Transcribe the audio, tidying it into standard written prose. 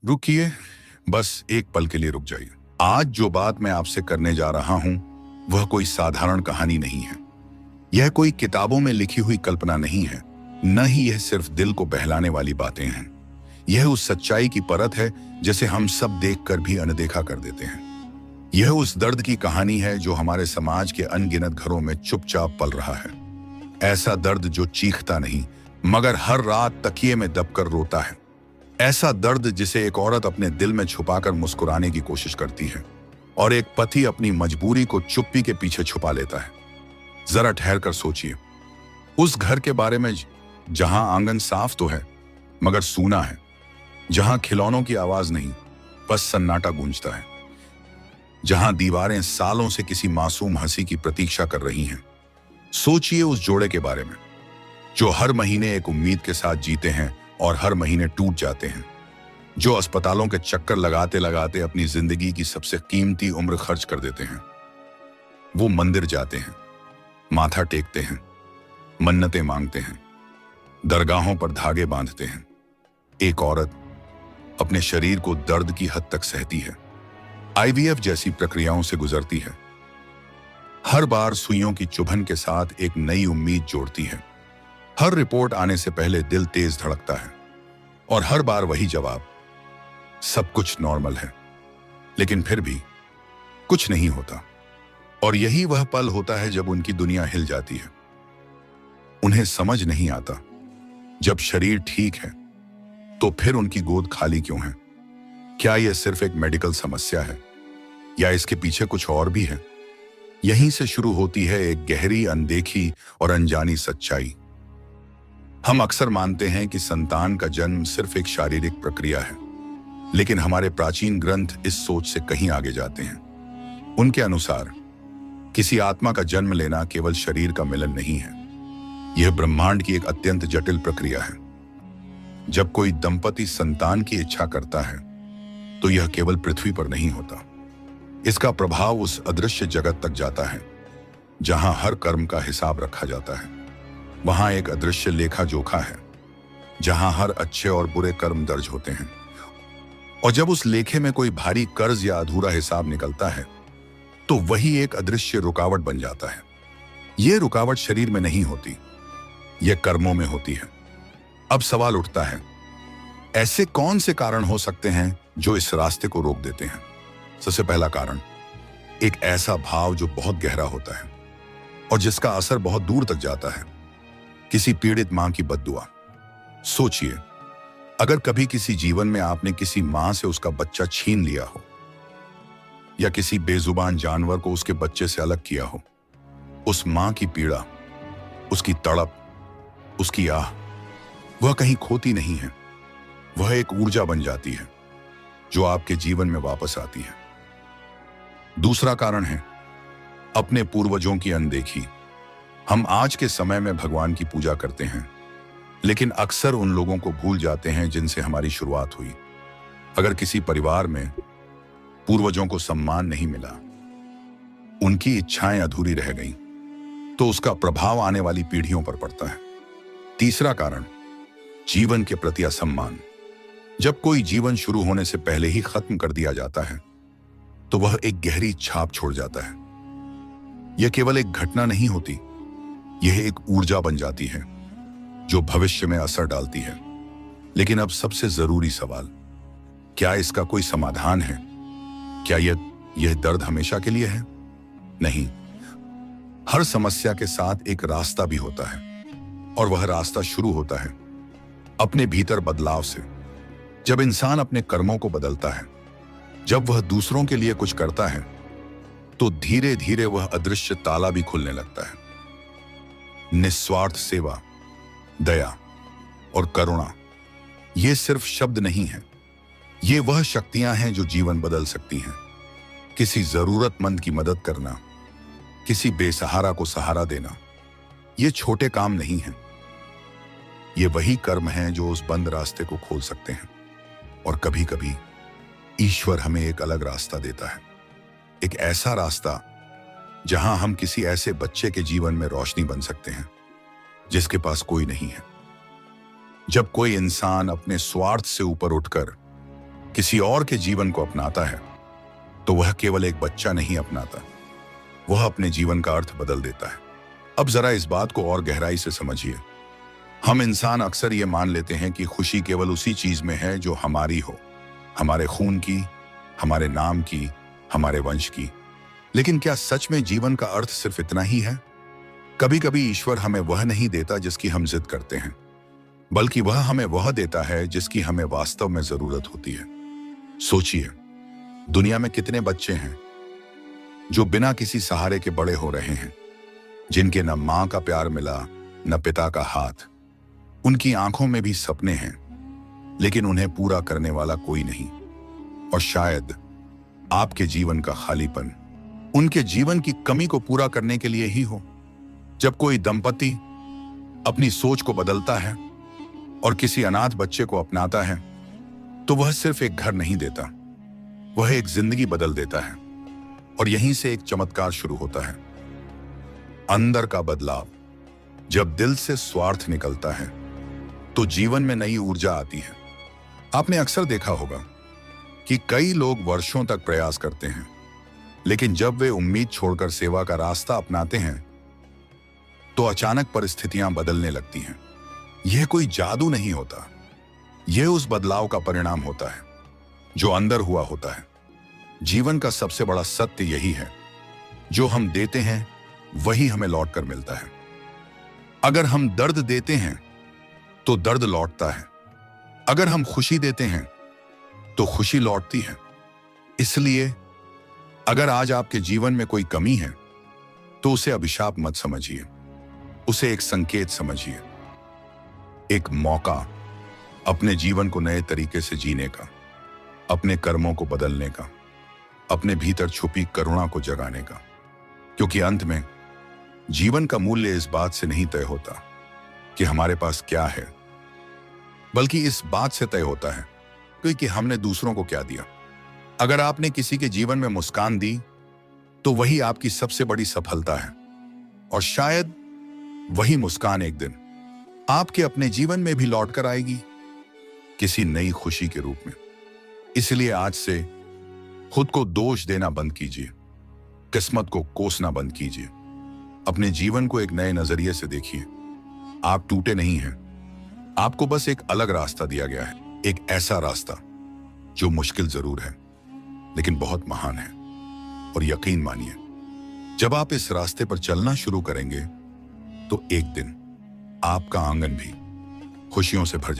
रुकिए, बस एक पल के लिए रुक जाइए। आज जो बात मैं आपसे करने जा रहा हूं वह कोई साधारण कहानी नहीं है। यह कोई किताबों में लिखी हुई कल्पना नहीं है, न ही यह सिर्फ दिल को बहलाने वाली बातें हैं। यह उस सच्चाई की परत है जिसे हम सब देखकर भी अनदेखा कर देते हैं। यह उस दर्द की कहानी है जो हमारे समाज के अनगिनत घरों में चुपचाप पल रहा है। ऐसा दर्द जो चीखता नहीं मगर हर रात तकिए में दबकर रोता है। ऐसा दर्द जिसे एक औरत अपने दिल में छुपाकर मुस्कुराने की कोशिश करती है और एक पति अपनी मजबूरी को चुप्पी के पीछे छुपा लेता है। जरा ठहर कर सोचिए, उस घर के बारे में जहां आंगन साफ तो है मगर सूना है, जहां खिलौनों की आवाज नहीं बस सन्नाटा गूंजता है, जहां दीवारें सालों से किसी मासूम हंसी की प्रतीक्षा कर रही हैं। सोचिए उस जोड़े के बारे में जो हर महीने एक उम्मीद के साथ जीते हैं और हर महीने टूट जाते हैं, जो अस्पतालों के चक्कर लगाते लगाते अपनी जिंदगी की सबसे कीमती उम्र खर्च कर देते हैं। वो मंदिर जाते हैं, माथा टेकते हैं, मन्नतें मांगते हैं, दरगाहों पर धागे बांधते हैं। एक औरत अपने शरीर को दर्द की हद तक सहती है, आईवीएफ जैसी प्रक्रियाओं से गुजरती है, हर बार सुइयों की चुभन के साथ एक नई उम्मीद जोड़ती है। हर रिपोर्ट आने से पहले दिल तेज धड़कता है और हर बार वही जवाब, सब कुछ नॉर्मल है। लेकिन फिर भी कुछ नहीं होता। और यही वह पल होता है जब उनकी दुनिया हिल जाती है। उन्हें समझ नहीं आता, जब शरीर ठीक है तो फिर उनकी गोद खाली क्यों है? क्या यह सिर्फ एक मेडिकल समस्या है या इसके पीछे कुछ और भी है? यहीं से शुरू होती है एक गहरी, अनदेखी और अनजानी सच्चाई। हम अक्सर मानते हैं कि संतान का जन्म सिर्फ एक शारीरिक प्रक्रिया है, लेकिन हमारे प्राचीन ग्रंथ इस सोच से कहीं आगे जाते हैं। उनके अनुसार किसी आत्मा का जन्म लेना केवल शरीर का मिलन नहीं है, यह ब्रह्मांड की एक अत्यंत जटिल प्रक्रिया है। जब कोई दंपति संतान की इच्छा करता है तो यह केवल पृथ्वी पर नहीं होता, इसका प्रभाव उस अदृश्य जगत तक जाता है जहां हर कर्म का हिसाब रखा जाता है। वहां एक अदृश्य लेखा जोखा है जहां हर अच्छे और बुरे कर्म दर्ज होते हैं। और जब उस लेखे में कोई भारी कर्ज या अधूरा हिसाब निकलता है तो वही एक अदृश्य रुकावट बन जाता है। यह रुकावट शरीर में नहीं होती, यह कर्मों में होती है। अब सवाल उठता है, ऐसे कौन से कारण हो सकते हैं जो इस रास्ते को रोक देते हैं? सबसे पहला कारण, एक ऐसा भाव जो बहुत गहरा होता है और जिसका असर बहुत दूर तक जाता है। किसी पीड़ित मां की बद्दुआ। सोचिए, अगर कभी किसी जीवन में आपने किसी मां से उसका बच्चा छीन लिया हो या किसी बेजुबान जानवर को उसके बच्चे से अलग किया हो, उस मां की पीड़ा, उसकी तड़प, उसकी आह, वह कहीं खोती नहीं है। वह एक ऊर्जा बन जाती है जो आपके जीवन में वापस आती है। दूसरा कारण है अपने पूर्वजों की अनदेखी। हम आज के समय में भगवान की पूजा करते हैं, लेकिन अक्सर उन लोगों को भूल जाते हैं जिनसे हमारी शुरुआत हुई। अगर किसी परिवार में पूर्वजों को सम्मान नहीं मिला, उनकी इच्छाएं अधूरी रह गईं, तो उसका प्रभाव आने वाली पीढ़ियों पर पड़ता है। तीसरा कारण, जीवन के प्रति असम्मान। जब कोई जीवन शुरू होने से पहले ही खत्म कर दिया जाता है तो वह एक गहरी छाप छोड़ जाता है। यह केवल एक घटना नहीं होती, यह एक ऊर्जा बन जाती है जो भविष्य में असर डालती है। लेकिन अब सबसे जरूरी सवाल, क्या इसका कोई समाधान है? क्या यह दर्द हमेशा के लिए है? नहीं। हर समस्या के साथ एक रास्ता भी होता है और वह रास्ता शुरू होता है अपने भीतर बदलाव से। जब इंसान अपने कर्मों को बदलता है, जब वह दूसरों के लिए कुछ करता है, तो धीरे धीरे वह अदृश्य ताला भी खुलने लगता है। निस्वार्थ सेवा, दया और करुणा, ये सिर्फ शब्द नहीं है, ये वह शक्तियां हैं जो जीवन बदल सकती हैं। किसी जरूरतमंद की मदद करना, किसी बेसहारा को सहारा देना, ये छोटे काम नहीं हैं। ये वही कर्म हैं जो उस बंद रास्ते को खोल सकते हैं। और कभी कभी ईश्वर हमें एक अलग रास्ता देता है, एक ऐसा रास्ता जहां हम किसी ऐसे बच्चे के जीवन में रोशनी बन सकते हैं जिसके पास कोई नहीं है। जब कोई इंसान अपने स्वार्थ से ऊपर उठकर किसी और के जीवन को अपनाता है, तो वह केवल एक बच्चा नहीं अपनाता, वह अपने जीवन का अर्थ बदल देता है। अब जरा इस बात को और गहराई से समझिए। हम इंसान अक्सर ये मान लेते हैं कि खुशी केवल उसी चीज में है जो हमारी हो, हमारे खून की, हमारे नाम की, हमारे वंश की। लेकिन क्या सच में जीवन का अर्थ सिर्फ इतना ही है? कभी कभी ईश्वर हमें वह नहीं देता जिसकी हम जिद करते हैं, बल्कि वह हमें वह देता है जिसकी हमें वास्तव में जरूरत होती है। सोचिए, दुनिया में कितने बच्चे हैं जो बिना किसी सहारे के बड़े हो रहे हैं, जिनके न मां का प्यार मिला, न पिता का हाथ। उनकी आंखों में भी सपने हैं, लेकिन उन्हें पूरा करने वाला कोई नहीं। और शायद आपके जीवन का खालीपन उनके जीवन की कमी को पूरा करने के लिए ही हो। जब कोई दंपति अपनी सोच को बदलता है और किसी अनाथ बच्चे को अपनाता है, तो वह सिर्फ एक घर नहीं देता, वह एक जिंदगी बदल देता है। और यहीं से एक चमत्कार शुरू होता है, अंदर का बदलाव। जब दिल से स्वार्थ निकलता है तो जीवन में नई ऊर्जा आती है। आपने अक्सर देखा होगा कि कई लोग वर्षों तक प्रयास करते हैं, लेकिन जब वे उम्मीद छोड़कर सेवा का रास्ता अपनाते हैं तो अचानक परिस्थितियां बदलने लगती हैं। यह कोई जादू नहीं होता, यह उस बदलाव का परिणाम होता है जो अंदर हुआ होता है। जीवन का सबसे बड़ा सत्य यही है, जो हम देते हैं वही हमें लौटकर मिलता है। अगर हम दर्द देते हैं तो दर्द लौटता है, अगर हम खुशी देते हैं तो खुशी लौटती है। इसलिए अगर आज आपके जीवन में कोई कमी है तो उसे अभिशाप मत समझिए, उसे एक संकेत समझिए, एक मौका अपने जीवन को नए तरीके से जीने का, अपने कर्मों को बदलने का, अपने भीतर छुपी करुणा को जगाने का। क्योंकि अंत में जीवन का मूल्य इस बात से नहीं तय होता कि हमारे पास क्या है, बल्कि इस बात से तय होता है कि हमने दूसरों को क्या दिया। अगर आपने किसी के जीवन में मुस्कान दी तो वही आपकी सबसे बड़ी सफलता है, और शायद वही मुस्कान एक दिन आपके अपने जीवन में भी लौट कर आएगी, किसी नई खुशी के रूप में। इसलिए आज से खुद को दोष देना बंद कीजिए, किस्मत को कोसना बंद कीजिए, अपने जीवन को एक नए नजरिए से देखिए। आप टूटे नहीं हैं, आपको बस एक अलग रास्ता दिया गया है, एक ऐसा रास्ता जो मुश्किल जरूर है लेकिन बहुत महान है। और यकीन मानिए, जब आप इस रास्ते पर चलना शुरू करेंगे तो एक दिन आपका आंगन भी खुशियों से भर